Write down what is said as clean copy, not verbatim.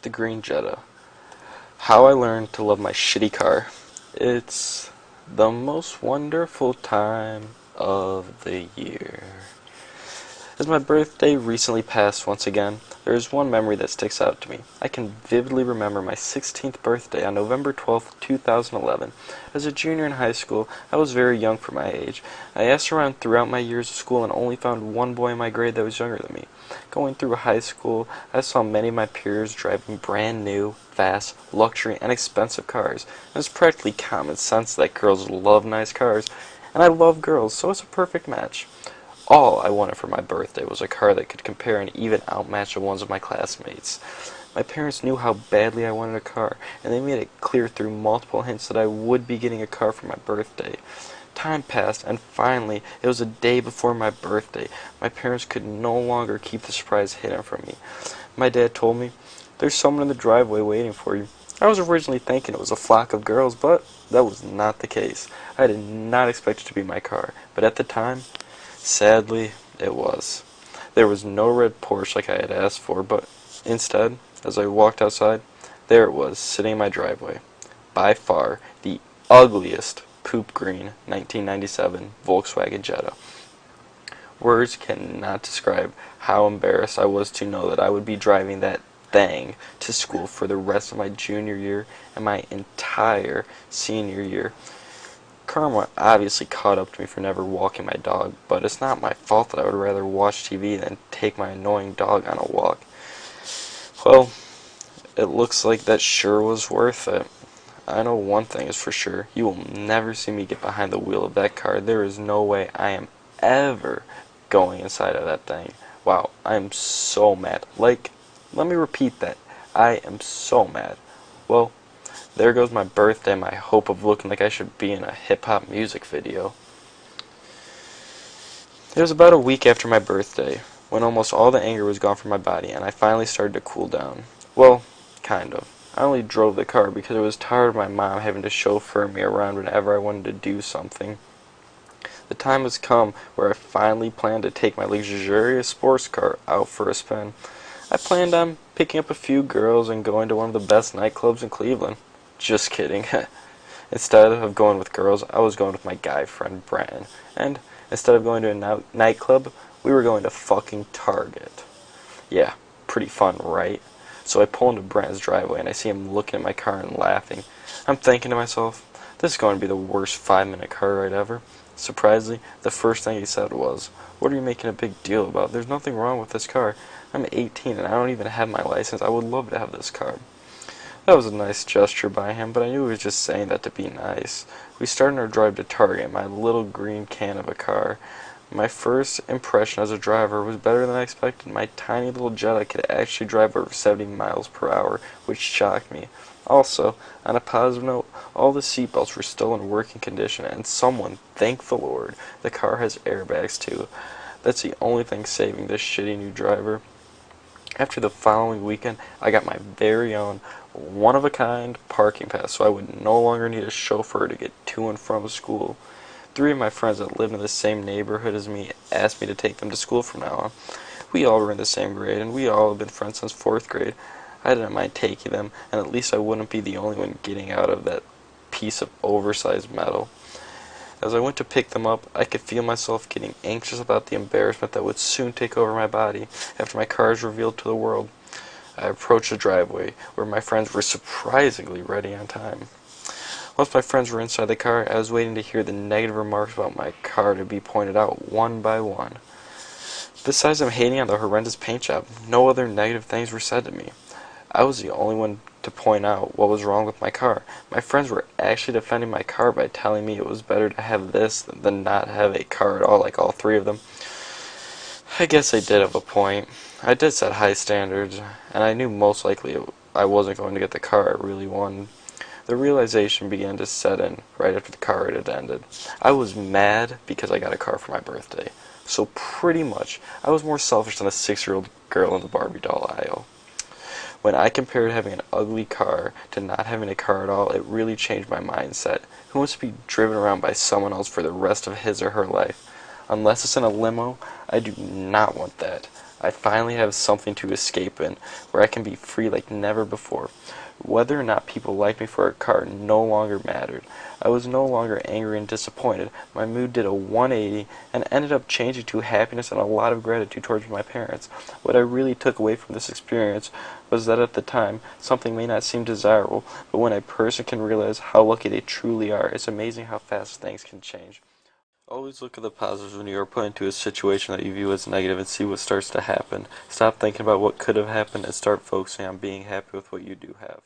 The green Jetta. How I learned to love my shitty car. It's the most wonderful time of the year. As my birthday recently passed once again, there is one memory that sticks out to me. I can vividly remember my 16th birthday on November 12th, 2011. As a junior in high school, I was very young for my age. I asked around throughout my years of school and only found one boy in my grade that was younger than me. Going through high school, I saw many of my peers driving brand new, fast, luxury, and expensive cars. It was practically common sense that girls love nice cars, and I love girls, so it's a perfect match. All I wanted for my birthday was a car that could compare and even outmatch the ones of my classmates. My parents knew how badly I wanted a car, and they made it clear through multiple hints that I would be getting a car for my birthday. Time passed, and finally, it was a day before my birthday. My parents could no longer keep the surprise hidden from me. My dad told me, "There's someone in the driveway waiting for you." I was originally thinking it was a flock of girls, but that was not the case. I did not expect it to be my car, but at the time, sadly, it was. There was no red Porsche like I had asked for, but instead, as I walked outside, there it was, sitting in my driveway. By far, the ugliest poop green 1997 Volkswagen Jetta. Words cannot describe how embarrassed I was to know that I would be driving that thing to school for the rest of my junior year and my entire senior year. Karma obviously caught up to me for never walking my dog, but it's not my fault that I would rather watch TV than take my annoying dog on a walk. Well, it looks like that sure was worth it. I know one thing is for sure. You will never see me get behind the wheel of that car. There is no way I am ever going inside of that thing. Wow, I am so mad. Let me repeat that. I am so mad. Well, there goes my birthday and my hope of looking like I should be in a hip-hop music video. It was about a week after my birthday, when almost all the anger was gone from my body, and I finally started to cool down. Well, kind of. I only drove the car because I was tired of my mom having to chauffeur me around whenever I wanted to do something. The time has come where I finally plan to take my luxurious sports car out for a spin. I planned on picking up a few girls and going to one of the best nightclubs in Cleveland. Just kidding. Instead of going with girls, I was going with my guy friend Brandon. And instead of going to a nightclub, we were going to fucking Target. Yeah, pretty fun, right? So I pull into Brandon's driveway and I see him looking at my car and laughing. I'm thinking to myself, this is going to be the worst 5-minute car ride ever. Surprisingly, the first thing he said was, "What are you making a big deal about? There's nothing wrong with this car. I'm 18 and I don't even have my license. I would love to have this car." That was a nice gesture by him, but I knew he was just saying that to be nice. We started our drive to Target, my little green can of a car. My first impression as a driver was better than I expected. My tiny little Jetta could actually drive over 70 miles per hour, which shocked me. Also, on a positive note, all the seatbelts were still in working condition, and someone, thank the Lord, the car has airbags too. That's the only thing saving this shitty new driver. After the following weekend, I got my very own one-of-a-kind parking pass, so I would no longer need a chauffeur to get to and from school. 3 of my friends that lived in the same neighborhood as me asked me to take them to school from now on. We all were in the same grade, and we all have been friends since 4th grade. I didn't mind taking them, and at least I wouldn't be the only one getting out of that piece of oversized metal. As I went to pick them up, I could feel myself getting anxious about the embarrassment that would soon take over my body after my car is revealed to the world. I approached the driveway, where my friends were surprisingly ready on time. Once my friends were inside the car, I was waiting to hear the negative remarks about my car to be pointed out one by one. Besides them hating on the horrendous paint job, no other negative things were said to me. I was the only one to point out what was wrong with my car. My friends were actually defending my car by telling me it was better to have this than not have a car at all, like all 3 of them. I guess they did have a point. I did set high standards, and I knew most likely I wasn't going to get the car I really wanted. The realization began to set in right after the car ride had ended. I was mad because I got a car for my birthday. So pretty much, I was more selfish than a 6-year-old girl in the Barbie doll aisle. When I compared having an ugly car to not having a car at all, it really changed my mindset. Who wants to be driven around by someone else for the rest of his or her life? Unless it's in a limo, I do not want that. I finally have something to escape in, where I can be free like never before. Whether or not people liked me for a car no longer mattered. I was no longer angry and disappointed. My mood did a 180 and ended up changing to happiness and a lot of gratitude towards my parents. What I really took away from this experience was that at the time, something may not seem desirable, but when a person can realize how lucky they truly are, it's amazing how fast things can change. Always look at the positives when you are put into a situation that you view as negative and see what starts to happen. Stop thinking about what could have happened and start focusing on being happy with what you do have.